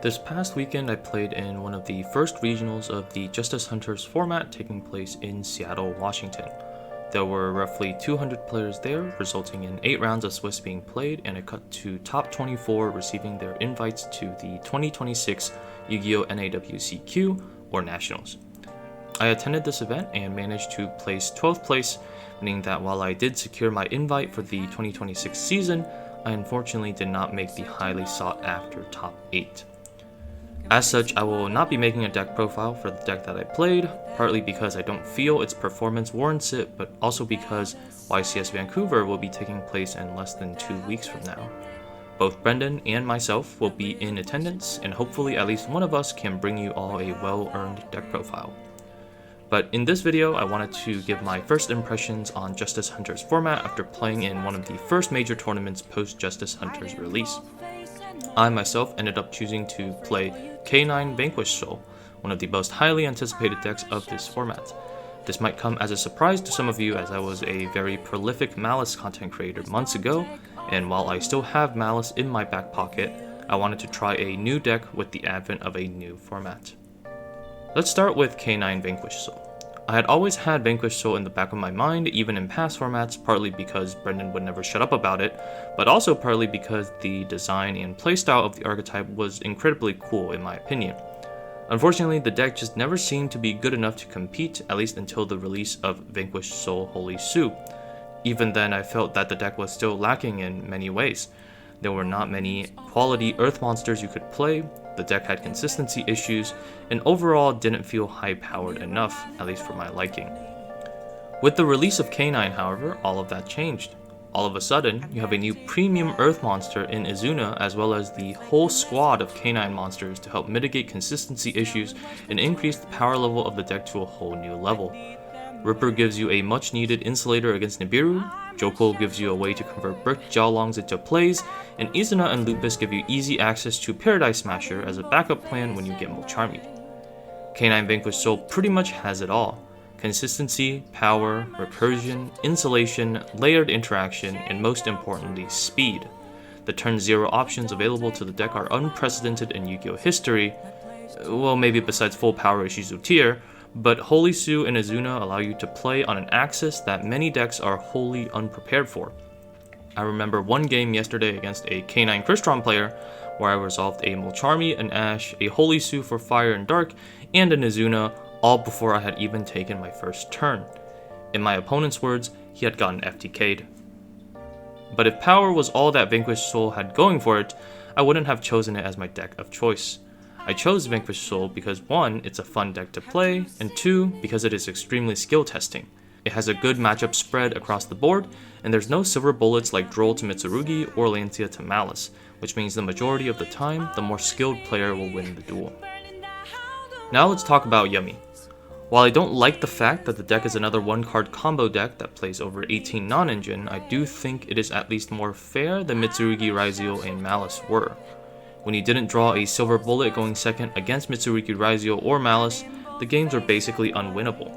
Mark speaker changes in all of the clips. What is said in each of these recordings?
Speaker 1: This past weekend, I played in one of the first regionals of the Justice Hunters format taking place in Seattle, Washington. There were roughly 200 players there, resulting in 8 rounds of Swiss being played, and it cut to top 24 receiving their invites to the 2026 Yu-Gi-Oh! NAWCQ, or Nationals. I attended this event and managed to place 12th place, meaning that while I did secure my invite for the 2026 season, I unfortunately did not make the highly sought after top 8. As such, I will not be making a deck profile for the deck that I played, partly because I don't feel its performance warrants it, but also because YCS Vancouver will be taking place in less than 2 weeks from now. Both Brendan and myself will be in attendance, and hopefully at least one of us can bring you all a well-earned deck profile. But in this video, I wanted to give my first impressions on Justice Hunters format after playing in one of the first major tournaments post-Justice Hunters release. I myself ended up choosing to play K9 Vanquish Soul, one of the most highly anticipated decks of this format. This might come as a surprise to some of you, as I was a very prolific Malice content creator months ago, and while I still have Malice in my back pocket, I wanted to try a new deck with the advent of a new format. Let's start with K9 Vanquish Soul. I had always had Vanquish Soul in the back of my mind, even in past formats, partly because Brendan would never shut up about it, but also partly because the design and playstyle of the archetype was incredibly cool in my opinion. Unfortunately, the deck just never seemed to be good enough to compete, at least until the release of Vanquish Soul Holy Su. Even then, I felt that the deck was still lacking in many ways. There were not many quality earth monsters you could play, the deck had consistency issues, and overall didn't feel high-powered enough, at least for my liking. With the release of K9, however, all of that changed. All of a sudden, you have a new premium earth monster in Izuna, as well as the whole squad of K9 monsters to help mitigate consistency issues and increase the power level of the deck to a whole new level. Ripper gives you a much needed insulator against Nibiru, Joko gives you a way to convert Brick Jiaolongs into plays, and Izuna and Lupus give you easy access to Paradise Smasher as a backup plan when you get Molcharmi. K9 Vanquish Soul pretty much has it all. Consistency, power, recursion, insulation, layered interaction, and most importantly, speed. The turn 0 options available to the deck are unprecedented in Yu-Gi-Oh! History, well, maybe besides full power Ishizu tier, but Holy Su and Izuna allow you to play on an axis that many decks are wholly unprepared for. I remember one game yesterday against a K9 Crystron player where I resolved a Molcharmi, an Ash, a Holy Su for Fire and Dark, and an Izuna, all before I had even taken my first turn. In my opponent's words, he had gotten FTK'd. But if power was all that Vanquish Soul had going for it, I wouldn't have chosen it as my deck of choice. I chose Vanquish Soul because 1, it's a fun deck to play, and 2, because it is extremely skill testing. It has a good matchup spread across the board, and there's no silver bullets like Droll to Mitsurugi or Lancia to Malice, which means the majority of the time, the more skilled player will win the duel. Now let's talk about Yummy. While I don't like the fact that the deck is another one-card combo deck that plays over 18 non-engine, I do think it is at least more fair than Mitsurugi, Raizio, and Malice were. When you didn't draw a silver bullet going second against Mitsurugi, Raizio, or Malice, the games were basically unwinnable.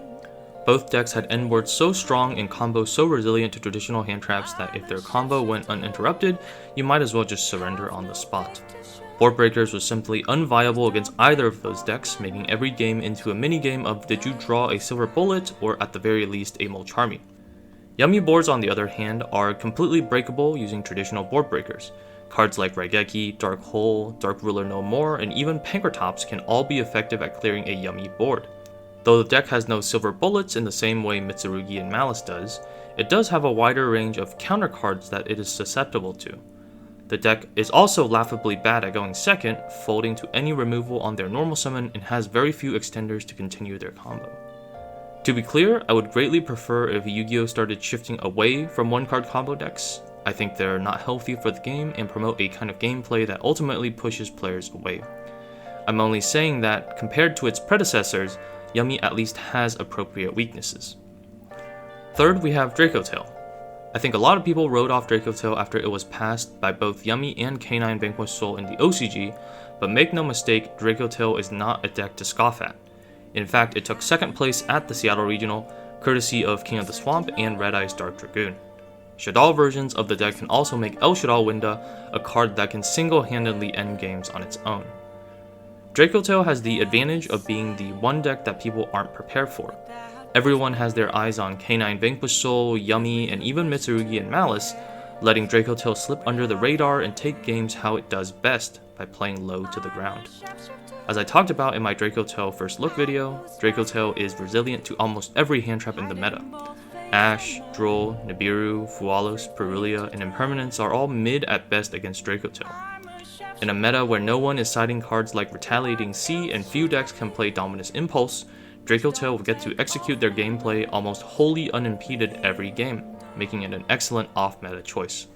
Speaker 1: Both decks had N-words so strong and combos so resilient to traditional hand traps that if their combo went uninterrupted, you might as well just surrender on the spot. Board Breakers was simply unviable against either of those decks, making every game into a minigame of did you draw a silver bullet or at the very least a Molcharmi. Yummy boards on the other hand are completely breakable using traditional Board Breakers. Cards like Raigeki, Dark Hole, Dark Ruler No More, and even Pankratops can all be effective at clearing a Yummy board. Though the deck has no silver bullets in the same way Mitsurugi and Malice does, it does have a wider range of counter cards that it is susceptible to. The deck is also laughably bad at going second, folding to any removal on their normal summon, and has very few extenders to continue their combo. To be clear, I would greatly prefer if Yu-Gi-Oh! Started shifting away from one-card combo decks. I think they're not healthy for the game and promote a kind of gameplay that ultimately pushes players away. I'm only saying that, compared to its predecessors, Yummy at least has appropriate weaknesses. Third, we have Draco Tail. I think a lot of people wrote off Draco Tail after it was passed by both Yummy and K9 Vanquish Soul in the OCG, but make no mistake, Draco Tail is not a deck to scoff at. In fact, it took second place at the Seattle Regional, courtesy of King of the Swamp and Red Eye's Dark Dragoon. Shaddoll versions of the deck can also make El Shaddoll Winda a card that can single-handedly end games on its own. Draco Tail has the advantage of being the one deck that people aren't prepared for. Everyone has their eyes on K9 Vanquish Soul, Yummy, and even Mitsurugi and Malice, letting Draco Tail slip under the radar and take games how it does best, by playing low to the ground. As I talked about in my Draco Tail first look video, Draco Tail is resilient to almost every hand trap in the meta. Ash, Droll, Nibiru, Fualos, Perulia, and Impermanence are all mid at best against Draco Tail. In a meta where no one is siding cards like Retaliating Sea and few decks can play Dominus Impulse, Draco Tail will get to execute their gameplay almost wholly unimpeded every game, making it an excellent off-meta choice.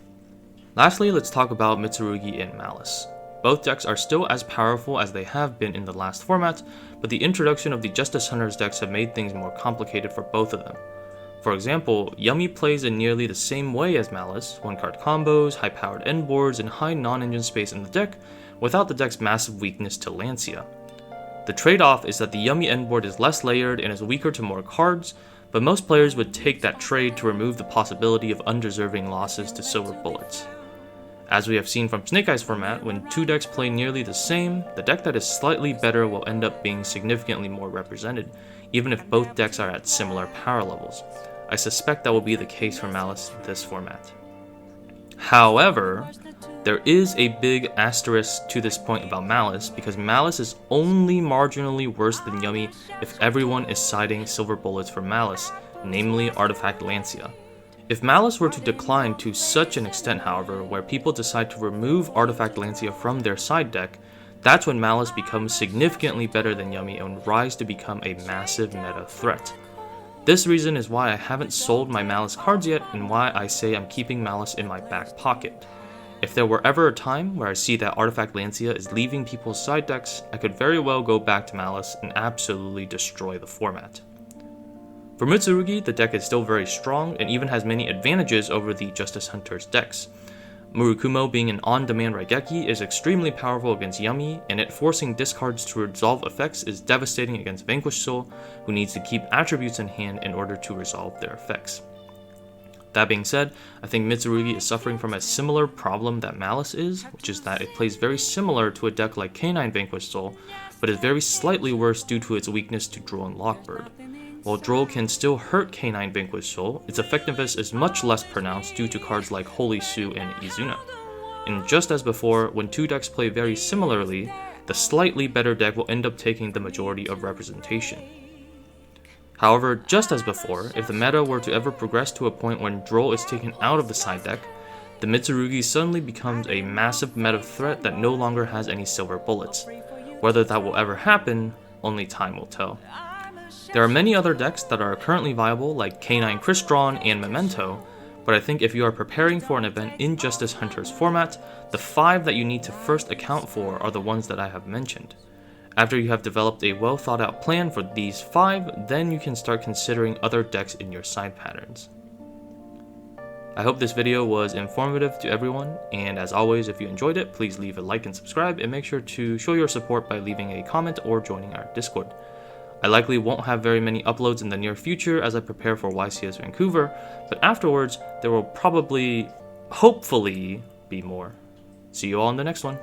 Speaker 1: Lastly, let's talk about Mitsurugi and Malice. Both decks are still as powerful as they have been in the last format, but the introduction of the Justice Hunters decks have made things more complicated for both of them. For example, Yummy plays in nearly the same way as Malice, one-card combos, high-powered end boards, and high non-engine space in the deck, without the deck's massive weakness to Lancia. The trade-off is that the Yummy end board is less layered and is weaker to more cards, but most players would take that trade to remove the possibility of undeserving losses to silver bullets. As we have seen from Snake Eyes format, when two decks play nearly the same, the deck that is slightly better will end up being significantly more represented, even if both decks are at similar power levels. I suspect that will be the case for Malice in this format. However, there is a big asterisk to this point about Malice, because Malice is only marginally worse than Yummy if everyone is siding silver bullets for Malice, namely Artifact Lancia. If Malice were to decline to such an extent, however, where people decide to remove Artifact Lancia from their side deck, that's when Malice becomes significantly better than Yummy and rise to become a massive meta threat. This reason is why I haven't sold my Malice cards yet, and why I say I'm keeping Malice in my back pocket. If there were ever a time where I see that Artifact Lancia is leaving people's side decks, I could very well go back to Malice and absolutely destroy the format. For Mitsurugi, the deck is still very strong and even has many advantages over the Justice Hunters decks. Murukumo being an on-demand Raigeki is extremely powerful against Yummy, and it forcing discards to resolve effects is devastating against Vanquish Soul, who needs to keep attributes in hand in order to resolve their effects. That being said, I think Mitsurugi is suffering from a similar problem that Malice is, which is that it plays very similar to a deck like K9 Vanquish Soul, but is very slightly worse due to its weakness to Droll and Lockbird. While Droll can still hurt K9 Vanquish Soul, its effectiveness is much less pronounced due to cards like Holy Sue and Izuna. And just as before, when two decks play very similarly, the slightly better deck will end up taking the majority of representation. However, just as before, if the meta were to ever progress to a point when Droll is taken out of the side deck, the Mitsurugi suddenly becomes a massive meta threat that no longer has any silver bullets. Whether that will ever happen, only time will tell. There are many other decks that are currently viable, like K9 Crystron and Memento, but I think if you are preparing for an event in Justice Hunters format, the 5 that you need to first account for are the ones that I have mentioned. After you have developed a well thought out plan for these 5, then you can start considering other decks in your side patterns. I hope this video was informative to everyone, and as always, if you enjoyed it, please leave a like and subscribe, and make sure to show your support by leaving a comment or joining our Discord. I likely won't have very many uploads in the near future as I prepare for YCS Vancouver, but afterwards, there will probably, hopefully, be more. See you all in the next one.